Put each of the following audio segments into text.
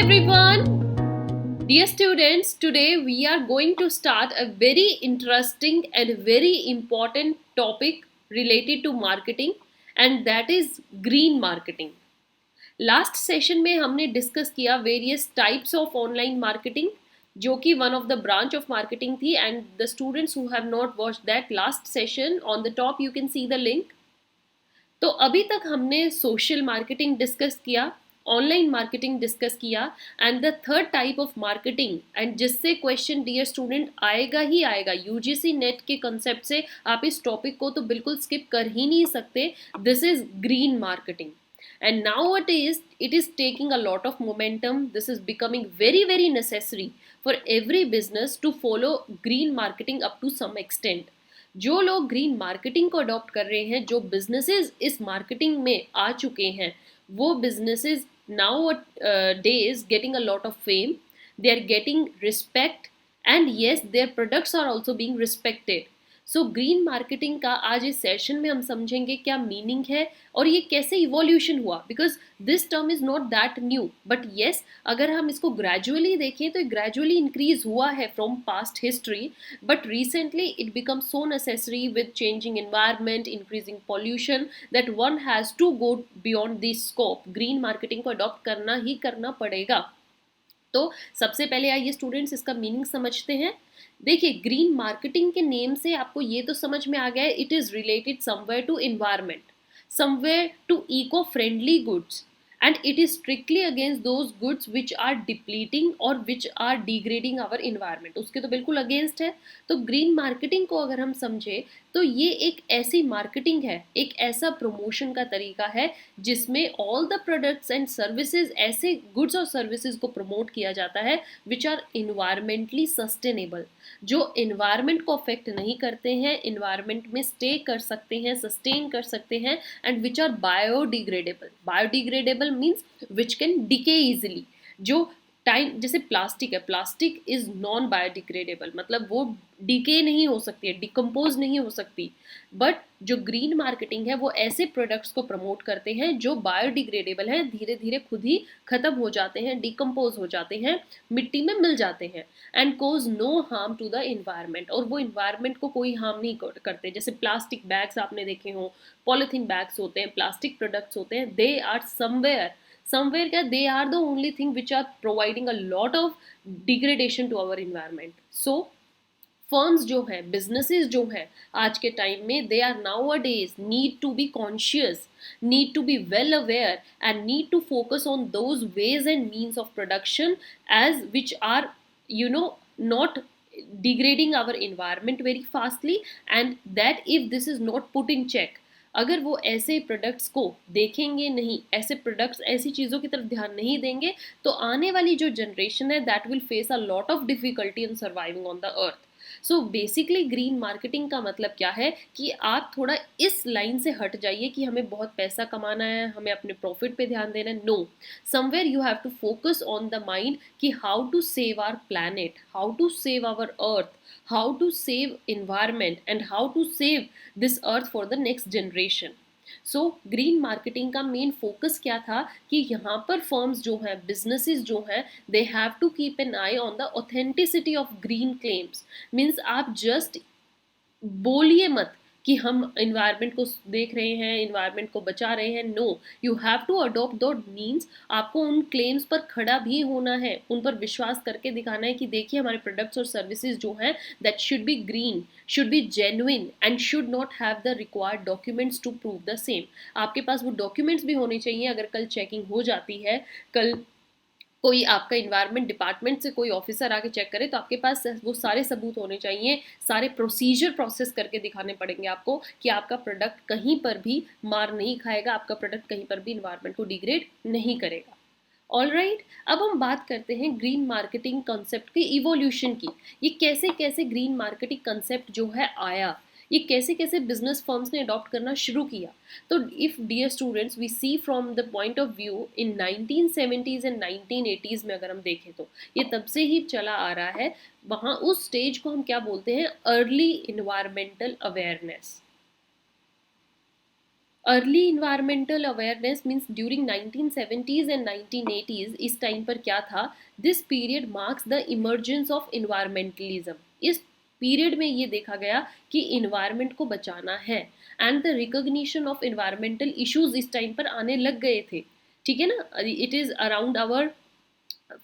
everyone! Dear students, today we are going to start a very interesting and very important topic related to marketing, and that is green marketing. Last session में हमने discuss किया various types of online marketing जो कि one of the branch of marketing थी and the students who have not watched that last session on the top you can see the link. तो अभी तक हमने सोशल मार्केटिंग डिस्कस किया, online marketing discuss किया and the third type of marketing, and जिससे question dear student आएगा ही आएगा यूजीसी नेट के कंसेप्ट से, आप इस टॉपिक को तो बिल्कुल स्किप कर ही नहीं सकते. This is green marketing. And nowadays it is taking a lot of momentum. This is becoming very necessary for every business to follow green marketing up to some extent. जो लोग green marketing को adopt कर रहे हैं, जो businesses इस marketing में आ चुके हैं, वो businesses nowadays getting a lot of fame, they are getting respect and yes their products are also being respected. So green marketing का आज इस सेशन में हम समझेंगे क्या मीनिंग है और ये कैसे इवोल्यूशन हुआ, because this term is not that new, but yes अगर हम इसको ग्रेजुअली देखें तो ग्रेजुअली इंक्रीज हुआ है from past history, but recently it become so necessary with changing environment, increasing pollution, that one has to go beyond this scope. Green marketing को adopt करना ही करना पड़ेगा. तो सबसे पहले आइए स्टूडेंट्स इसका मीनिंग समझते हैं. देखिए, ग्रीन मार्केटिंग के नेम से आपको ये तो समझ में आ गया है, it is related somewhere to environment, somewhere to eco friendly goods, and it is strictly against those goods which are depleting or which are degrading our environment. उसके तो बिल्कुल अगेंस्ट है. तो ग्रीन मार्केटिंग को अगर हम समझे तो ये एक ऐसी मार्केटिंग है, एक ऐसा प्रमोशन का तरीका है जिसमें all the products and services, ऐसे गुड्स और सर्विसेज को प्रमोट किया जाता है विच आर इन्वायरमेंटली सस्टेनेबल, जो इन्वायरमेंट को अफेक्ट नहीं करते हैं, इन्वायरमेंट में स्टे कर सकते हैं, सस्टेन कर सकते हैं, and which are biodegradable. Biodegradable means which can decay easily. जो टाइम, जैसे प्लास्टिक है, प्लास्टिक इज नॉन बायोडिग्रेडेबल, मतलब वो डिके नहीं हो सकती है, डिकम्पोज नहीं हो सकती. बट जो ग्रीन मार्केटिंग है वो ऐसे प्रोडक्ट्स को प्रमोट करते हैं जो बायोडिग्रेडेबल हैं, धीरे धीरे खुद ही खत्म हो जाते हैं, डिकम्पोज हो जाते हैं, मिट्टी में मिल जाते हैं, and cause no harm to the environment. और वो इन्वायरमेंट को कोई हार्म नहीं करते. जैसे प्लास्टिक बैग्स आपने देखे हो, पॉलिथीन बैग्स होते हैं, प्लास्टिक प्रोडक्ट्स होते हैं, दे आर समवेयर क्या, they are the only thing which are providing a lot of degradation to our environment. So firms जो हैं, बिजनेसेस जो हैं आज के टाइम में, they are nowadays need to be conscious, need to be well aware and need to focus on those ways and means of production as which are, you know, not degrading our environment very fastly, and that if this is not put in check, अगर वो ऐसे products को देखेंगे नहीं, ऐसे products, ऐसी चीज़ों की तरफ ध्यान नहीं देंगे, तो आने वाली जो जनरेशन है that will face a lot of difficulty in surviving on the earth. So basically green marketing का मतलब क्या है कि आप थोड़ा इस लाइन से हट जाइए कि हमें बहुत पैसा कमाना है, हमें अपने प्रॉफिट पे ध्यान देना है. No, somewhere you have to focus on the mind कि how to save our planet, how to save our earth, how to save environment, and how to save this earth for the next generation. So green marketing का main focus क्या था कि यहाँ पर firms जो हैं, businesses जो हैं, they have to keep an eye on the authenticity of green claims. Means आप जस्ट बोलिए मत कि हम इन्वायरमेंट को देख रहे हैं, इन्वायरमेंट को बचा रहे हैं. No, you have to adopt दो मीन्स. आपको उन क्लेम्स पर खड़ा भी होना है, उन पर विश्वास करके दिखाना है कि देखिए हमारे प्रोडक्ट्स और सर्विसेज जो हैं that should be green, should be genuine, and should not have the required documents to prove the same. आपके पास वो डॉक्यूमेंट्स भी होने चाहिए. अगर कल चेकिंग हो जाती है, कल कोई आपका इन्वायरमेंट डिपार्टमेंट से कोई ऑफिसर आके चेक करे, तो आपके पास वो सारे सबूत होने चाहिए, सारे प्रोसीजर प्रोसेस करके दिखाने पड़ेंगे आपको कि आपका प्रोडक्ट कहीं पर भी मार नहीं खाएगा, आपका प्रोडक्ट कहीं पर भी इन्वायरमेंट को डिग्रेड नहीं करेगा. ऑल राइट, अब हम बात करते हैं ग्रीन मार्केटिंग कंसेप्ट की इवोल्यूशन की. ये कैसे कैसे ग्रीन मार्केटिंग कंसेप्ट जो है आया, ये कैसे कैसे बिजनेस फर्म्स ने अडॉप्ट करना शुरू किया. तो if dear students we see from the point of view in 1970s and 1980s में अगर हम देखें तो ये तब से ही चला आ रहा है. वहाँ उस स्टेज को हम क्या बोलते हैं, early environmental awareness. Early environmental awareness means during 1970s and 1980s, इस टाइम पर क्या था, this period marks the emergence of environmentalism. इस पीरियड में ये देखा गया कि इन्वायरमेंट को बचाना है, and the recognition of environmental issues इस टाइम पर आने लग गए थे। ठीक है ना, it is around our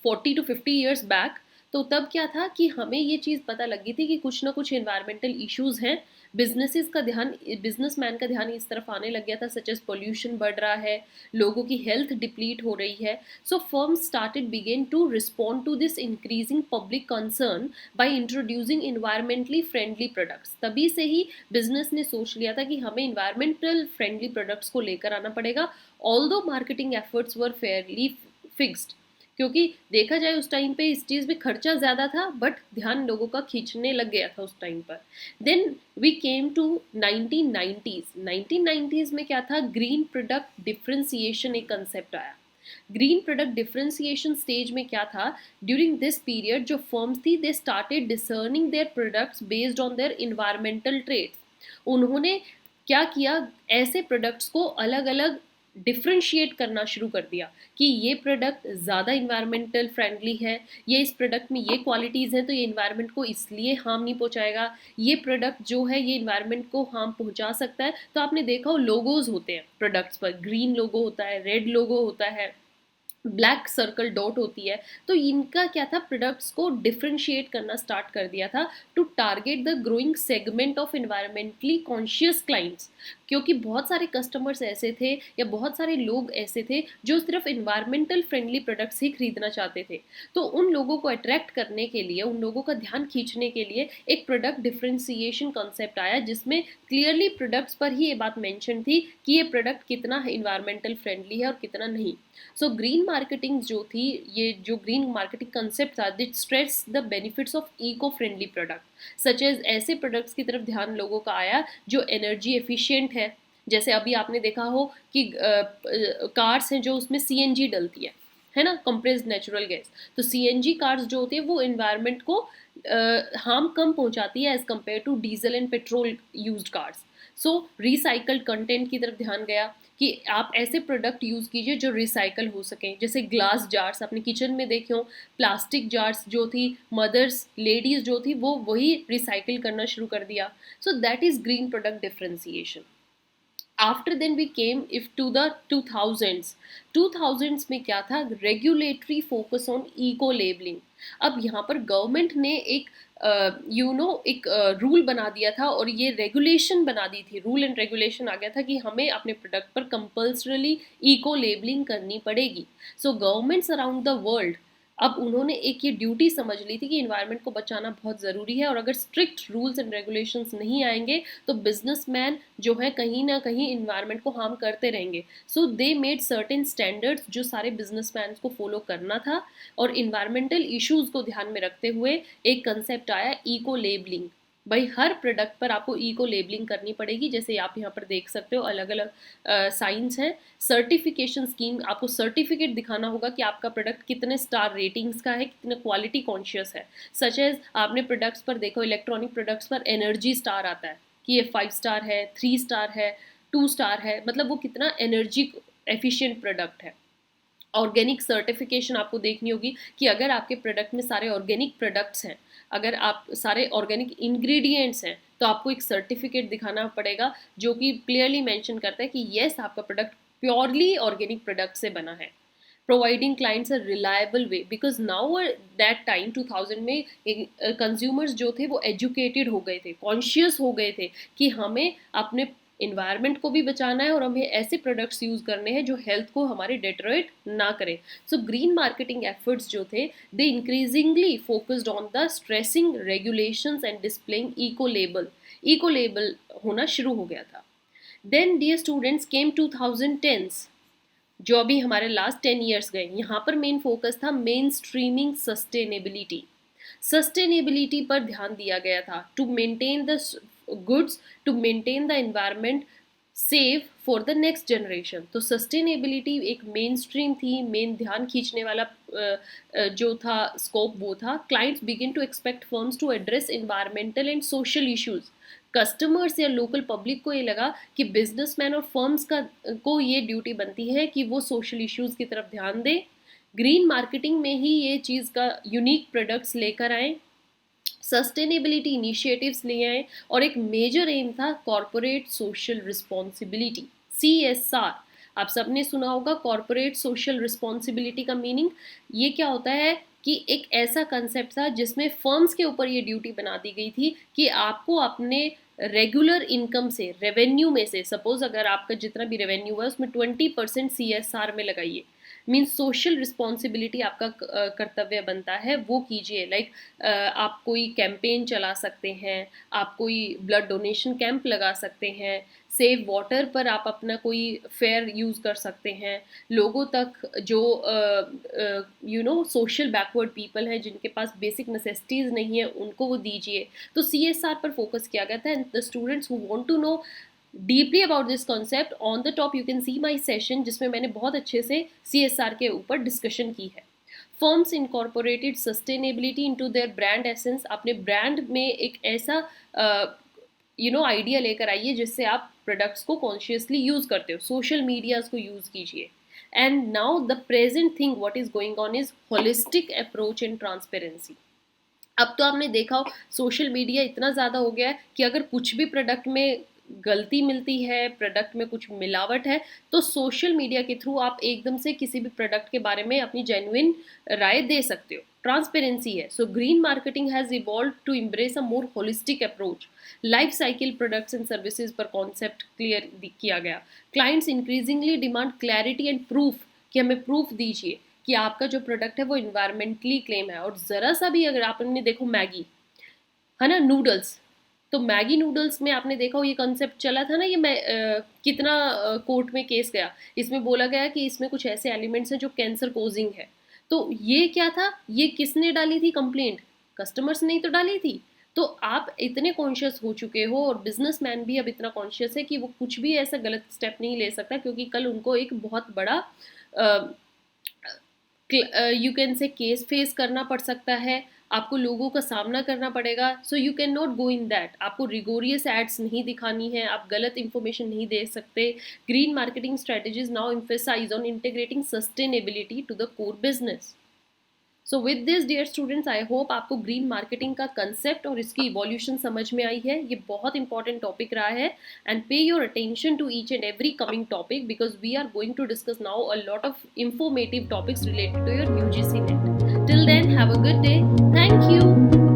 40 to 50 years बैक। तो तब क्या था कि हमें ये चीज़ पता लगी थी कि कुछ ना कुछ इन्वायरमेंटल इश्यूज हैं। बिजनेसेस का ध्यान, बिजनेसमैन का ध्यान इस तरफ आने लग गया था, सच एज पोल्यूशन बढ़ रहा है, लोगों की हेल्थ डिप्लीट हो रही है। So firms started began to respond to this increasing public concern by introducing environmentally friendly products. तभी से ही बिजनेस ने सोच लिया था कि हमें इन्वायरमेंटल फ्रेंडली प्रोडक्ट्स को लेकर आना पड़ेगा। ऑल्दो मार्केटिंग एफर्ट्स वर फेयरली फिक्स्ड, क्योंकि देखा जाए उस टाइम पे इस चीज़ में खर्चा ज़्यादा था, बट ध्यान लोगों का खींचने लग गया था उस टाइम पर। Then we came to 1990s। 1990s में क्या था, ग्रीन प्रोडक्ट डिफ्रेंसिएशन एक कंसेप्ट आया। ग्रीन प्रोडक्ट डिफ्रेंसिएशन स्टेज में क्या था, ड्यूरिंग दिस पीरियड जो फर्म्स थी they started discerning their products based on their environmental trends. उन्होंने क्या किया, ऐसे प्रोडक्ट्स को अलग अलग डिफ्रेंशिएट करना शुरू कर दिया कि ये प्रोडक्ट ज़्यादा इन्वायरमेंटल फ्रेंडली है, ये इस प्रोडक्ट में ये क्वालिटीज़ हैं तो ये इन्वायरमेंट को इसलिए हार्म नहीं पहुंचाएगा, ये प्रोडक्ट जो है ये इन्वायरमेंट को हार्म पहुंचा सकता है। तो आपने देखा हो लोगोज होते हैं प्रोडक्ट्स पर, ग्रीन लोगो होता है, रेड लोगो होता है, ब्लैक सर्कल डॉट होती है। तो इनका क्या था, प्रोडक्ट्स को डिफ्रेंशिएट करना स्टार्ट कर दिया था to target the growing segment of environmentally conscious clients. क्योंकि बहुत सारे कस्टमर्स ऐसे थे या बहुत सारे लोग ऐसे थे जो सिर्फ इन्वायरमेंटल फ्रेंडली प्रोडक्ट्स ही खरीदना चाहते थे। तो उन लोगों को अट्रैक्ट करने के लिए, उन लोगों का ध्यान खींचने के लिए एक प्रोडक्ट डिफ्रेंसिएशन कॉन्सेप्ट आया, जिसमें क्लियरली प्रोडक्ट्स पर ही ये बात मेंशन थी कि ये प्रोडक्ट कितना इन्वायरमेंटल फ्रेंडली है और कितना नहीं। सो ग्रीन मार्केटिंग जो थी, ये जो ग्रीन मार्केटिंग कंसेप्ट था, that stress the benefits of eco friendly product such as, ऐसे प्रोडक्ट्स की तरफ ध्यान लोगों का आया जो एनर्जी एफिशिएंट है। जैसे अभी आपने देखा हो कि कार्स हैं जो उसमें सीएनजी डलती है ना, कंप्रेस्ड नेचुरल गैस। तो सीएनजी कार्स जो होते हैं वो इन्वायरमेंट को हार्म कम पहुंचाती है as compare to diesel and petrol used cars. So recycled content की तरफ ध्यान गया कि आप ऐसे प्रोडक्ट यूज़ कीजिए जो रिसाइकल हो सकें। जैसे ग्लास जार्स आपने किचन में देखे हो, प्लास्टिक जार्स जो थी, मदर्स लेडीज़ जो थी वो वही रिसाइकिल करना शुरू कर दिया। So that is green product differentiation. After then we came if to the 2000s। 2000s में क्या था, regulatory focus on eco labelling. अब यहाँ पर गवर्नमेंट ने एक एक रूल बना दिया था, और ये रेगुलेशन बना दी थी, रूल एंड रेगुलेशन आ गया था कि हमें अपने प्रोडक्ट पर कंपल्सरली इको लेबलिंग करनी पड़ेगी। सो गवर्नमेंट्स अराउंड द वर्ल्ड, अब उन्होंने एक ये ड्यूटी समझ ली थी कि इन्वायरमेंट को बचाना बहुत ज़रूरी है, और अगर स्ट्रिक्ट रूल्स एंड रेगुलेशंस नहीं आएंगे तो बिजनेसमैन जो है कहीं ना कहीं इन्वायरमेंट को हार्म करते रहेंगे। सो दे मेड सर्टेन स्टैंडर्ड्स जो सारे बिजनेसमैन को फॉलो करना था, और इन्वायरमेंटल इश्यूज़ को ध्यान में रखते हुए एक कंसेप्ट आया इको लेबलिंग। भाई हर प्रोडक्ट पर आपको इको लेबलिंग करनी पड़ेगी। जैसे आप यहाँ पर देख सकते हो अलग अलग साइंस हैं। सर्टिफिकेशन स्कीम, आपको सर्टिफिकेट दिखाना होगा कि आपका प्रोडक्ट कितने स्टार रेटिंग्स का है, कितने क्वालिटी कॉन्शियस है। सच एज आपने प्रोडक्ट्स पर देखो, इलेक्ट्रॉनिक प्रोडक्ट्स पर एनर्जी स्टार आता है कि ये 5 स्टार है, 3 स्टार है, 2 स्टार है, मतलब वो कितना एनर्जी एफिशिएंट प्रोडक्ट है। ऑर्गेनिक सर्टिफिकेशन आपको देखनी होगी कि अगर आपके प्रोडक्ट में सारे ऑर्गेनिक प्रोडक्ट्स हैं, अगर आप सारे ऑर्गेनिक इंग्रेडिएंट्स हैं, तो आपको एक सर्टिफिकेट दिखाना पड़ेगा जो कि क्लियरली मेंशन करता है कि येस आपका प्रोडक्ट प्योरली ऑर्गेनिक प्रोडक्ट से बना है। Providing clients a reliable way, because now that time 2000 में कंज्यूमर्स जो थे वो एजुकेटेड हो गए थे, कॉन्शियस हो गए थे कि हमें अपने इन्वायरमेंट को भी बचाना है और हमें ऐसे प्रोडक्ट्स यूज़ करने हैं जो हेल्थ को हमारे डेटरेट ना करें। सो ग्रीन मार्केटिंग एफर्ट्स जो थे, they increasingly focused on the stressing regulations and displaying eco label. Eco label होना शुरू हो गया था। देन डियर स्टूडेंट्स केम 2010s, जो अभी हमारे लास्ट 10 years गए। यहाँ पर मेन फोकस था मेन स्ट्रीमिंग सस्टेनेबिलिटी। सस्टेनेबिलिटी पर ध्यान दिया गया था to maintain the goods, to maintain the environment save for the next generation. तो सस्टेनेबिलिटी एक मेन स्ट्रीम थी, मेन ध्यान खींचने वाला जो था स्कोप वो था। Clients begin to expect firms to address environmental and social issues. Customers या लोकल पब्लिक को ये लगा कि बिजनेसमैन और फर्म्स को ये ड्यूटी बनती है कि वो सोशल इश्यूज की तरफ ध्यान दें, ग्रीन मार्केटिंग में ही ये चीज़ का यूनिक प्रोडक्ट्स लेकर आए, सस्टेनेबिलिटी इनिशिएटिव्स ले आए, और एक मेजर एम था कॉरपोरेट सोशल रिस्पॉन्सिबिलिटी, CSR। आप सबने सुना होगा कॉरपोरेट सोशल रिस्पॉन्सिबिलिटी का मीनिंग। ये क्या होता है कि एक ऐसा कंसेप्ट था जिसमें फर्म्स के ऊपर ये ड्यूटी बना दी गई थी कि आपको अपने रेगुलर इनकम से, रेवेन्यू में से, सपोज अगर आपका जितना भी रेवेन्यू है उसमें 20% CSR में लगाइए। मीन्स सोशल रिस्पॉन्सिबिलिटी आपका कर्तव्य बनता है, वो कीजिए। लाइक आप कोई कैंपेन चला सकते हैं, आप कोई ब्लड डोनेशन कैंप लगा सकते हैं, सेव वाटर पर आप अपना कोई फेयर यूज़ कर सकते हैं, लोगों तक जो सोशल बैकवर्ड पीपल हैं जिनके पास बेसिक नेसेसिटीज़ नहीं है उनको वो दीजिए। तो CSR पर फोकस किया गया था। And the students who want to know deeply about this concept, on the top you can see my session जिसमें मैंने बहुत अच्छे से CSR के ऊपर डिस्कशन की है। Firms incorporated sustainability into their brand essence. अपने ब्रांड में एक ऐसा आइडिया लेकर आइए जिससे आप प्रोडक्ट्स को कॉन्शियसली यूज़ करते हो, सोशल मीडियाज को यूज़ कीजिए। And now the present thing what is going on is holistic approach and transparency. अब तो आपने देखा हो सोशल मीडिया इतना ज़्यादा हो गया है कि अगर कुछ भी प्रोडक्ट में गलती मिलती है, प्रोडक्ट में कुछ मिलावट है, तो सोशल मीडिया के थ्रू आप एकदम से किसी भी प्रोडक्ट के बारे में अपनी जेन्युइन राय दे सकते हो। ट्रांसपेरेंसी है। So green marketing has evolve to embrace a more holistic approach. Life cycle products and services पर कॉन्सेप्ट क्लियर किया गया। Clients increasingly demand clarity and proof, कि हमें प्रूफ दीजिए कि आपका जो प्रोडक्ट है वो इन्वायरमेंटली क्लेम है। और ज़रा सा भी अगर आपने देखो मैगी है ना, नूडल्स, तो मैगी नूडल्स में आपने देखा हो ये कॉन्सेप्ट चला था ना, ये मैं कितना कोर्ट में केस गया, इसमें बोला गया कि इसमें कुछ ऐसे एलिमेंट्स हैं जो कैंसर कोजिंग है। तो ये क्या था, ये किसने डाली थी कंप्लेंट? कस्टमर्स ने ही तो डाली थी। तो आप इतने कॉन्शियस हो चुके हो, और बिजनेसमैन भी अब इतना कॉन्शियस है कि वो कुछ भी ऐसा गलत स्टेप नहीं ले सकता, क्योंकि कल उनको एक बहुत बड़ा you can say case face करना पड़ सकता है, आपको लोगों का सामना करना पड़ेगा। So you can not go in that. आपको रिगोरियस एड्स नहीं दिखानी है, आप गलत इंफॉर्मेशन नहीं दे सकते। Green marketing strategies now emphasise on integrating sustainability to the core business. So with this dear students, I hope आपको ग्रीन मार्केटिंग का कंसेप्ट और इसकी इवोल्यूशन समझ में आई है। ये बहुत इंपॉर्टेंट टॉपिक रहा है, and pay your attention to each and every coming topic, because we are going to discuss now a lot of informative topics related to your UGC NET. Till then, have a good day. Thank you.